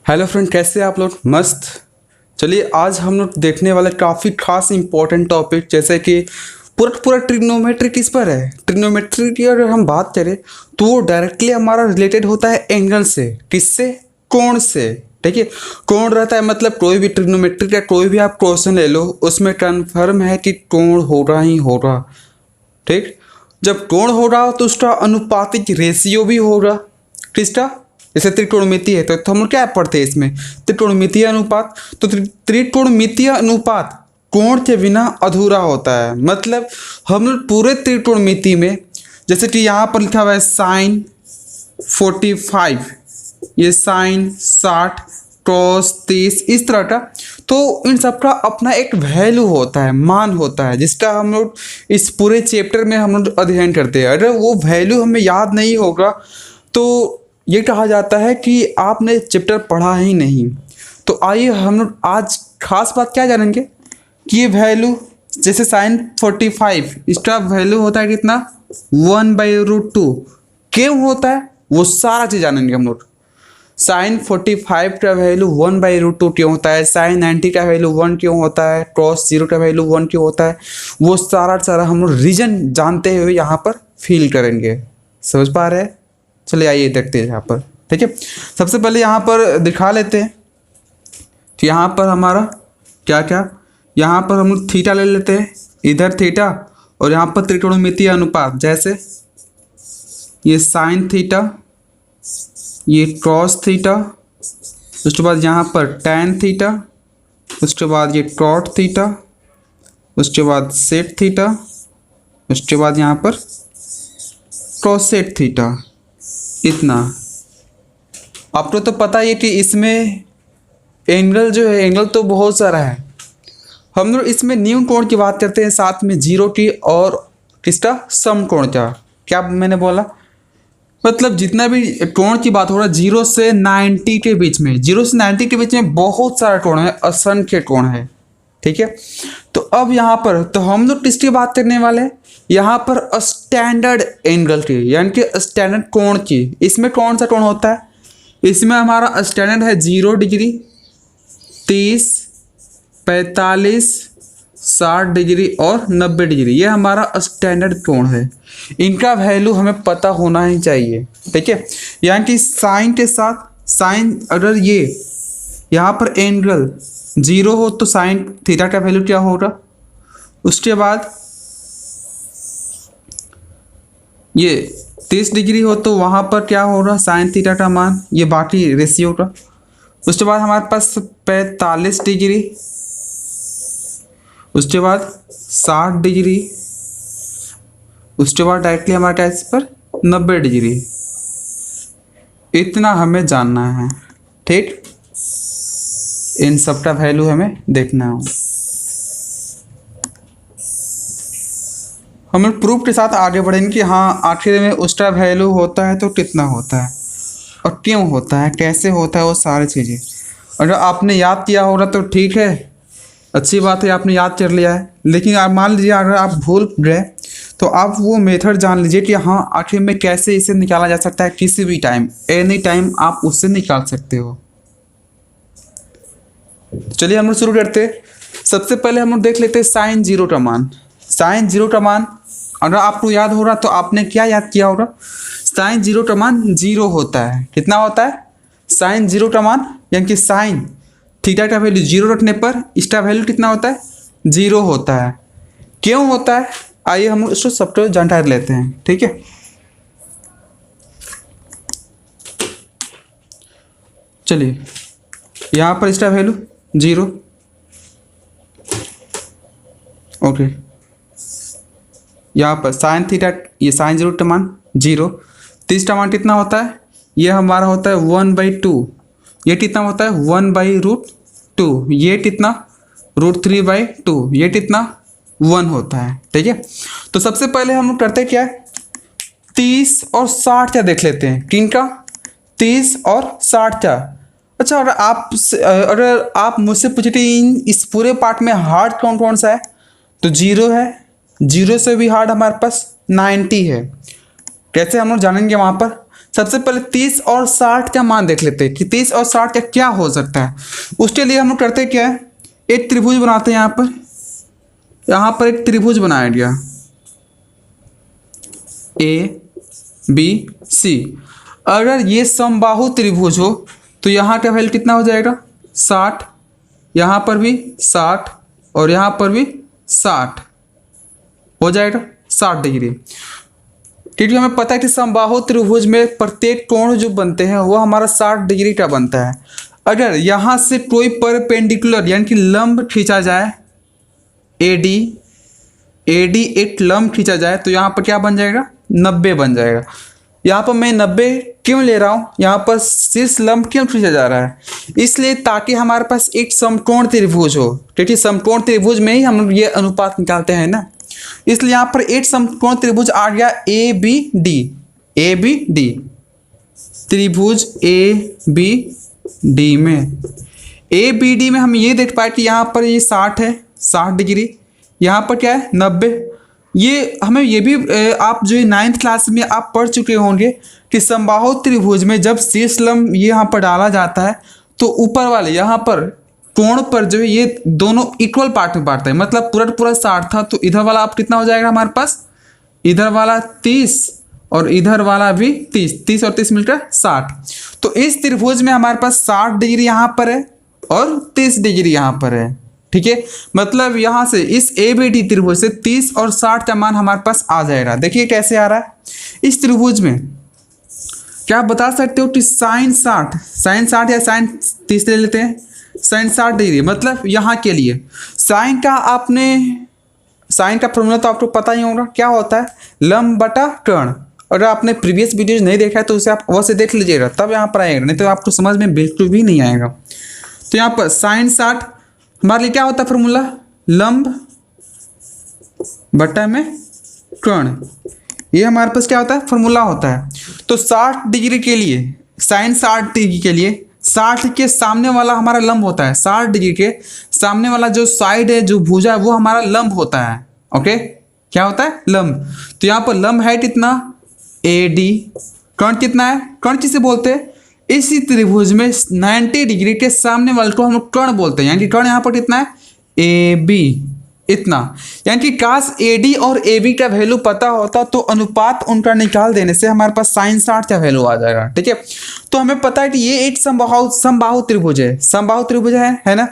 Hello friend, कैसे हैं आप लोग? मस्त। चलिए आज हम लोग देखने वाले काफ़ी खास इंपॉर्टेंट टॉपिक, जैसे कि पूरा पूरा ट्रिग्नोमेट्री किस पर है। ट्रिग्नोमेट्री की अगर हम बात करें तो वो डायरेक्टली हमारा रिलेटेड होता है एंगल से। किससे? कोण से। ठीक है, कोण रहता है मतलब कोई भी ट्रिग्नोमेट्री का कोई भी आप क्वेश्चन ले लो, उसमें कन्फर्म है कि कोण हो रहा ही हो रहा। ठीक, जब कोण हो रहा हो तो उसका अनुपातिक रेशियो भी होगा। किसका? जैसे त्रिकोणमितीय है तो हम लोग क्या पढ़ते हैं इसमें? त्रिकोणमितीय अनुपात। तो त्रिकोणमितीय अनुपात कोण के बिना अधूरा होता है। मतलब हम लोग पूरे त्रिकोणमिति में, जैसे कि यहाँ पर लिखा हुआ है साइन 45, ये साइन 60, कॉस 30, इस तरह का। तो इन सब का अपना एक वैल्यू होता है, मान होता है, जिसका हम लोग इस पूरे चैप्टर में हम लोग अध्ययन करते हैं। अगर वो वैल्यू हमें याद नहीं होगा तो ये कहा जाता है कि आपने चैप्टर पढ़ा ही नहीं। तो आइए हम लोग आज खास बात क्या जानेंगे कि ये वैल्यू, जैसे साइन 45, इसका वैल्यू होता है कितना? 1/√2। क्यों होता है वो सारा चीज़ जानेंगे हम लोग। साइन 45 का वैल्यू 1/√2 क्यों होता है, साइन 90 का वैल्यू 1 क्यों होता है, कॉस 0 का वैल्यू 1 क्यों होता है, वो सारा हम लोग रीजन जानते हुए यहाँ पर फील करेंगे। समझ पा रहे हैं? चलिए आइए देखते हैं यहाँ पर। ठीक है, सबसे पहले यहाँ पर दिखा लेते हैं कि यहाँ पर हमारा क्या क्या, यहाँ पर हम लोग थीटा ले लेते हैं, इधर थीटा, और यहाँ पर त्रिकोणमितीय अनुपात, जैसे ये साइन थीटा, ये कॉस थीटा, उसके बाद यहाँ पर टैन थीटा, उसके बाद ये कॉट थीटा, उसके बाद सेट थीटा, उसके बाद यहाँ पर कॉसेट थीटा। इतना आपको तो पता ही है कि इसमें एंगल जो है, एंगल तो बहुत सारा है। हम लोग इसमें न्यून कोण की बात करते हैं, साथ में जीरो की और किसका? सम कोण का। क्या मैंने बोला? मतलब जितना भी कोण की बात हो रहा है 0 से 90 के बीच में, 0 से 90 के बीच में बहुत सारा कोण है, असंख्य कोण है। ठीक है, तो अब यहाँ पर तो हम लोग किसकी बात करने वाले हैं? यहाँ पर स्टैंडर्ड एंगल की, यानी कि स्टैंडर्ड कोण की। इसमें कौन सा कोण होता है? इसमें हमारा स्टैंडर्ड है 0 डिग्री, 30, 45, 60 डिग्री और 90 डिग्री। ये हमारा स्टैंडर्ड कोण है। इनका वैल्यू हमें पता होना ही चाहिए। ठीक है, यानी कि साइन के साथ साइन, अगर ये यहाँ पर एंगल 0 हो तो साइन थीटा का वैल्यू क्या होगा? उसके बाद ये 30 डिग्री हो तो वहाँ पर क्या होगा? साइन थीटा का मान, ये बाकी रेशियो का। उसके बाद हमारे पास 45 डिग्री, उसके बाद 60 डिग्री, उसके बाद डायरेक्टली हमारे पास पर 90 डिग्री। इतना हमें जानना है। ठीक, इन सब का वैल्यू हमें देखना हो। हम लोग प्रूफ के साथ आगे बढ़ेंगे कि हाँ आखिर में उसका वैल्यू होता है तो कितना होता है और क्यों होता है, कैसे होता है, वो सारी चीज़ें अगर आपने याद किया होगा तो ठीक है, अच्छी बात है, आपने याद कर लिया है। लेकिन आप मान लीजिए अगर आप भूल गए तो आप वो मेथड जान लीजिए कि हाँ आखिर में कैसे इसे निकाला जा सकता है। किसी भी टाइम, एनी टाइम आप उससे निकाल सकते हो। चलिए हम लोग शुरू करते हैं। सबसे पहले हम लोग देख लेते हैं साइन 0 का मान। साइन 0 का मान अगर आपको याद हो रहा तो आपने क्या याद किया होगा? साइन 0 का मान 0 होता है। कितना होता है? साइन 0 का मान, यानी कि साइन थीटा का वैल्यू 0 रखने पर इसका वैल्यू कितना होता है? 0 होता है। क्यों होता है? आइए हम लोग इसको सबको जानकारी लेते हैं। ठीक है, चलिए यहाँ पर इसका वैल्यू 0। ओके, यहाँ पर साइन थीटा, ये साइन 0 का मान 0, 30 का मान कितना होता है? ये हमारा होता है 1/2। ये कितना होता है? 1/√2। ये कितना? √3/2। ये कितना? 1 होता है। ठीक है, तो सबसे पहले हम लोग करते क्या है? 30 और 60 का देख लेते हैं। किन का? 30 और 60 का। अच्छा, अगर आप मुझसे पूछे कि इस पूरे पार्ट में हार्ड कौन कौन सा है, तो 0 है। 0 से भी हार्ड हमारे पास 90 है। कैसे हम लोग जानेंगे? वहाँ पर सबसे पहले 30 और 60 का मान देख लेते हैं कि 30 और 60 का क्या हो सकता है। उसके लिए हम लोग करते क्या है, एक त्रिभुज बनाते हैं। यहाँ पर एक त्रिभुज बनाया गया ABC। अगर ये समबाहु त्रिभुज हो तो यहाँ का वैल्यू कितना हो जाएगा 60, यहाँ पर भी 60 और यहाँ पर भी 60 हो जाएगा 60 डिग्री। क्योंकि हमें पता है कि समबाहु त्रिभुज में प्रत्येक कोण जो बनते हैं वो हमारा 60 डिग्री का बनता है। अगर यहाँ से कोई परपेंडिकुलर यानी कि लंब खींचा जाए, AD एक लंब खींचा जाए तो यहाँ पर क्या बन जाएगा 90 बन जाएगा। यहाँ पर मैं 90 क्यों ले रहा हूँ, यहाँ पर शीर्ष लंब क्यों खींचा जा रहा है, इसलिए ताकि हमारे पास एक समकोण त्रिभुज हो। क्योंकि समकोण त्रिभुज में ही हम लोग ये अनुपात निकालते हैं ना, इसलिए यहाँ पर एक समकोण त्रिभुज आ गया ABD त्रिभुज ABD में हम ये देख पाए कि यहाँ पर ये 60 है 60 डिग्री, यहाँ पर क्या है 90। ये हमें ये भी आप जो 9th क्लास में आप पढ़ चुके होंगे कि समबाहु त्रिभुज में जब शीर्ष लंब ये यहाँ पर डाला जाता है तो ऊपर वाले यहाँ पर कोण पर जो है ये दोनों इक्वल पार्ट में बांटता है। मतलब पूरा 60 था तो इधर वाला आप कितना हो जाएगा हमारे पास, इधर वाला 30 और इधर वाला भी 30 और 30 मिलकर 60। तो इस त्रिभुज में हमारे पास 60 डिग्री यहाँ पर है और 30 डिग्री यहाँ पर है। ठीक है, मतलब यहाँ से इस ABD त्रिभुज से 30 और 60 का मान हमारे पास आ जाएगा। देखिए कैसे आ रहा है इस त्रिभुज में, क्या आप बता सकते हो कि साइन 60 या साइन 30 ले लेते हैं, साइन 60 डिग्री। मतलब यहाँ के लिए साइन का फॉर्मूला तो आपको पता ही होगा, क्या होता है लंब बटा कर्ण। अगर आपने प्रीवियस वीडियोज नहीं देखा है तो उसे आप अवश्य देख लीजिएगा, तब यहाँ पर आएगा, नहीं तो आपको समझ में बिल्कुल भी नहीं आएगा। तो यहाँ पर साइन 60 हमारे लिए क्या होता है फॉर्मूला, लंब बटा में कर्ण, ये हमारे पास क्या होता है फॉर्मूला होता है। तो 60 डिग्री के लिए, साइन 60 डिग्री के लिए 60 के सामने वाला हमारा लंब होता है, 60 डिग्री के सामने वाला जो साइड है जो भुजा है वो हमारा लंब होता है। ओके, क्या होता है लंब। तो यहाँ पर लंब है कितना AD, कर्ण कितना है, कर्ण किसे बोलते हैं, इसी त्रिभुज में 90 डिग्री के सामने वाले को हम लोग कर्ण बोलते हैं। यानी कि कर्ण यहाँ पर कितना है AB, इतना। यानी कि काश AD और AB का वैल्यू पता होता तो अनुपात उनका निकाल देने से हमारे पास साइन 60 का वैल्यू आ जाएगा। ठीक है, तो हमें पता है कि ये एक समबाहु त्रिभुज है, समबाहु त्रिभुज है ना।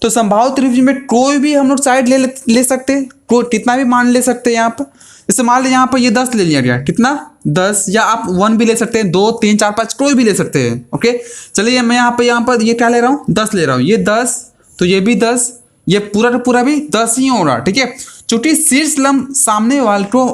तो समबाहु त्रिभुज में कोई भी हम लोग साइड ले सकते हैं, कोई कितना भी मान ले सकते हैं। यहाँ पर जैसे मान लीजिए यहाँ पर ये 10 ले लिया गया, कितना 10, या आप 1 भी ले सकते हैं, 2 3 4 5 कोई भी ले सकते हैं। ओके, चलिए मैं यहाँ पर ये क्या ले रहा हूँ 10 ले रहा हूँ, ये 10 तो ये भी 10, ये पूरा का पूरा भी 10 ही हो रहा। ठीक है, चूंकि शीर्ष लंब सामने वाले को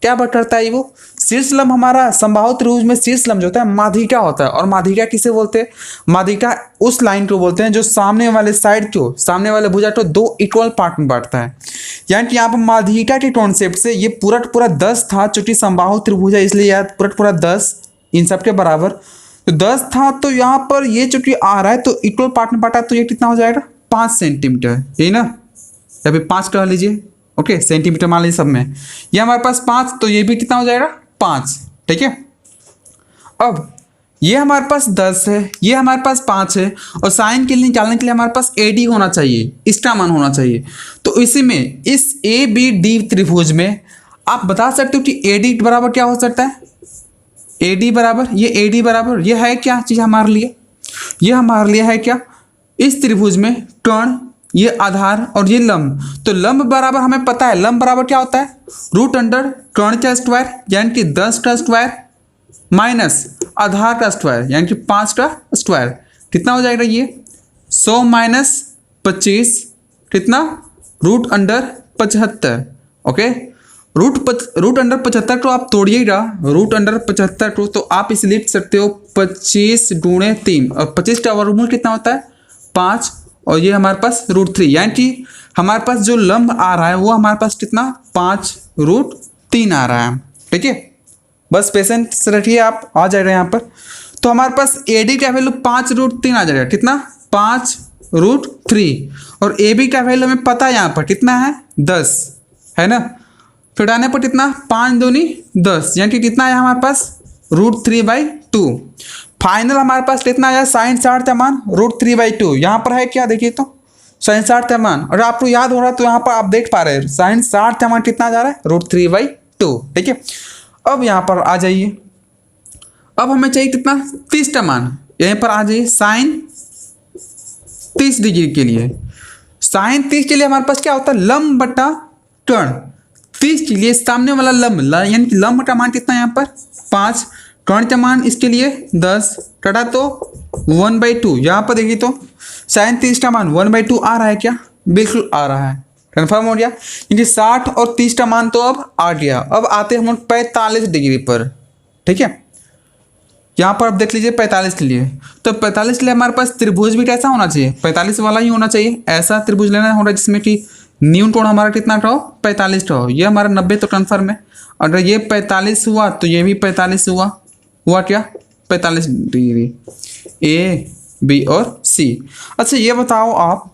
क्या करता है, वो शीर्ष लंब हमारा समबाहु त्रिभुज में शीर्ष लंब जो होता है माध्यिका होता है। और माध्यिका किसे बोलते हैं, माध्यिका उस लाइन को बोलते हैं जो सामने वाले साइड को, सामने वाले भुजा को 2 इक्वल पार्ट में बांटता है। यानी कि यहाँ पर माध्यिका के कॉन्सेप्ट से ये पूरा 10 था, चूंकि समबाहु त्रिभुज है इसलिए यार पूरा 10 इन सब के बराबर। तो 10 था तो यहाँ पर ये चूंकि आ रहा है तो इक्वल पार्ट में बांटा, तो ये कितना हो जाएगा 5 सेंटीमीटर, यही ना, या फिर 5 कह लीजिए। ओके, सेंटीमीटर मान लीजिए सब में, ये हमारे पास 5, तो ये भी कितना हो जाएगा 5। ठीक है, अब ये हमारे पास 10 है, ये हमारे पास 5 है, और साइन के लिए निकालने के लिए हमारे पास AD होना चाहिए, इसका मान होना चाहिए। तो इसी में इस ABD त्रिभुज में आप बता सकते हो कि AD बराबर क्या हो सकता है, AD बराबर ये है क्या चीज़ हमारे लिए, ये हमारे लिए है क्या, इस त्रिभुज में कर्ण, ये आधार और ये लंब। तो लंब बराबर हमें पता है, लंब बराबर क्या होता है √अंडर कर्ण का स्क्वायर यानी कि 10 का स्क्वायर माइनस आधार का स्क्वायर यानी कि 5 का स्क्वायर। कितना हो जाएगा ये 100 माइनस 25 कितना √75। ओके, √अंडर 75 को आप तोड़िएगा, √अंडर 75 को तो आप इसे लिख सकते हो 25 × 3, और 25 का वर्गमूल कितना होता है 5, और ये हमारे पास √3। यानी कि हमारे पास जो लंब आ रहा है वो हमारे पास कितना 5√3 आ रहा है। ठीक है, बस पेशेंस रखिए, आप आ जाएगा यहाँ पर। तो हमारे पास AD का वैल्यू 5√3 आ जाएगा, कितना 5√3, और AB का वैल्यू हमें पता है यहाँ पर कितना है 10 है ना। फिर आने पर कितना 5 दूनी 10, यानी कि कितना है हमारे पास √3/2। फाइनल हमारे पास कितना आया साइन 60 का मान √3/2। यहाँ पर है क्या देखिए तो साइन 60 का मान, और आपको याद हो रहा है तो यहाँ पर आप देख पा रहे हैं साइन 60 का मान कितना जा रहा है √3/2। ठीक है, अब यहाँ पर आ जाइए, अब हमें चाहिए कितना 30 का मान। यहीं पर आ जाइए साइन 30 डिग्री के लिए, साइन 30 के लिए हमारे पास क्या होता है लंब बटा कर्ण। 30 के लिए सामने वाला लंब यानी कि लंब का मान कितना है यहाँ पर 5, कर्ण का मान इसके लिए 10 कटा तो 1/2। यहाँ पर देखिए तो साइन 30 का मान 1/2 आ रहा है क्या, बिल्कुल आ रहा है, कन्फर्म हो गया, क्योंकि 60 और 30 का मान तो अब आ गया। अब आते हैं हम 45 डिग्री पर। ठीक है, यहाँ पर आप देख लीजिए 45 के लिए, तो 45 के लिए हमारे पास त्रिभुज भी कैसा होना चाहिए 45 वाला ही होना चाहिए। ऐसा त्रिभुज लेना होगा जिसमें कि न्यून कोण हमारा कितना रहो 45 रहो, ये हमारा 90 तो कन्फर्म है। अगर ये 45 हुआ तो ये भी 45 हुआ क्या 45 डिग्री ए बी और सी। अच्छा ये बताओ आप,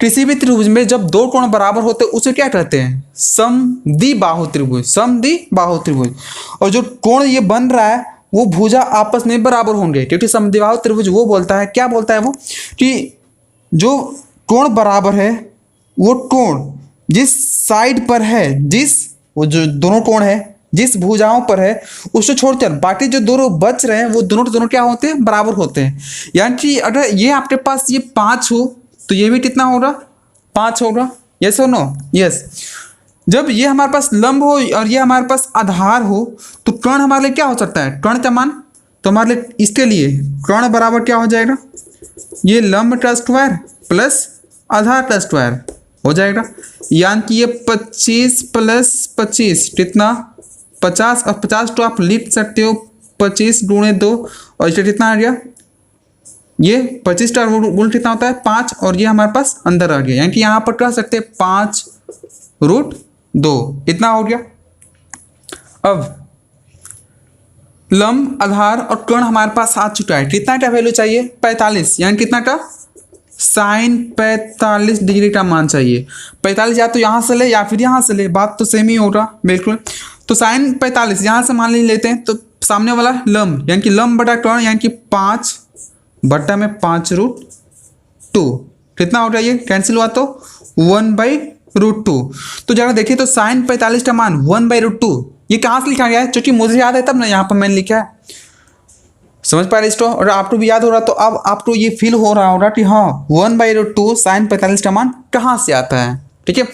किसी भी त्रिभुज में जब दो कोण बराबर होते हैं उसे क्या कहते हैं समद्विबाहु त्रिभुज, समद्विबाहु त्रिभुज। और जो कोण ये बन रहा है वो भुजा आपस में बराबर होंगे, क्योंकि समद्विबाहु त्रिभुज वो बोलता है, क्या बोलता है वो, कि जो कोण बराबर है वो कोण जिस साइड पर है, वो जो दोनों कोण है जिस भुजाओं पर है उसको छोड़कर बाकी जो दोनों बच रहे हैं वो दोनों क्या होते हैं बराबर होते हैं। यानी कि अगर ये आपके पास ये 5 हो तो ये भी कितना होगा 5 होगा, यस और नो, यस। जब ये हमारे पास लंब हो और ये हमारे पास आधार हो तो कर्ण हमारे लिए क्या हो सकता है, कर्ण का मान तो हमारे लिए इसके लिए कर्ण बराबर क्या हो जाएगा, ये लंब का स्क्वायर प्लस आधार का स्क्वायर हो जाएगा। यानी कि ये 25 + 25 कितना 50, और 50 तो आप लिख सकते हो 25 × 2, और इसका कितना आ गया, ये 25 का गुण कितना होता है 5, और ये हमारे पास अंदर आ गया, यानी कि यहाँ पर कह सकते हैं 5√2 इतना हो गया। अब लंब आधार और कर्ण हमारे पास आ चुका है, कितना का वैल्यू चाहिए 45, यानी कितना का साइन 45 डिग्री का मान चाहिए। 45 या तो यहाँ से ले या फिर यहाँ से ले, बात तो सेम ही होगा बिल्कुल। तो साइन 45 यहाँ से मान लेते हैं, तो सामने वाला लंब यानी कि लंब बटा कर्ण यानी कि 5/5√2 कितना हो गया, ये कैंसिल हुआ तो 1/√2। तो जरा देखिए तो साइन 45 का मान 1/√2 ये कहाँ से लिखा गया है, क्योंकि मुझे याद है तब ना यहाँ पर मैंने लिखा है, समझ पा रहे इसको। और आपको भी याद हो रहा तो अब आपको ये फील हो रहा होगा कि हाँ 1/√2 साइन 45 का मान कहाँ से आता है। ठीक है,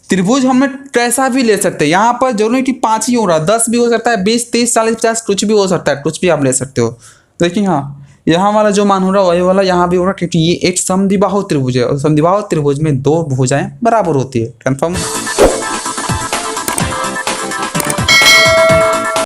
त्रिभुज हमें कैसा भी ले सकते हैं, यहाँ पर जरूरी कि 5 ही हो रहा, 10 भी हो सकता है, 20, 30, 40, 50 कुछ भी हो सकता है, कुछ भी आप ले सकते हो। लेकिन हाँ यहाँ वाला जो मान हो रहा है वही वाला यहाँ भी हो रहा है, क्योंकि ये एक समद्विबाहु त्रिभुज है और समद्विबाहु त्रिभुज में दो भुजाएं बराबर होती है, कन्फर्म।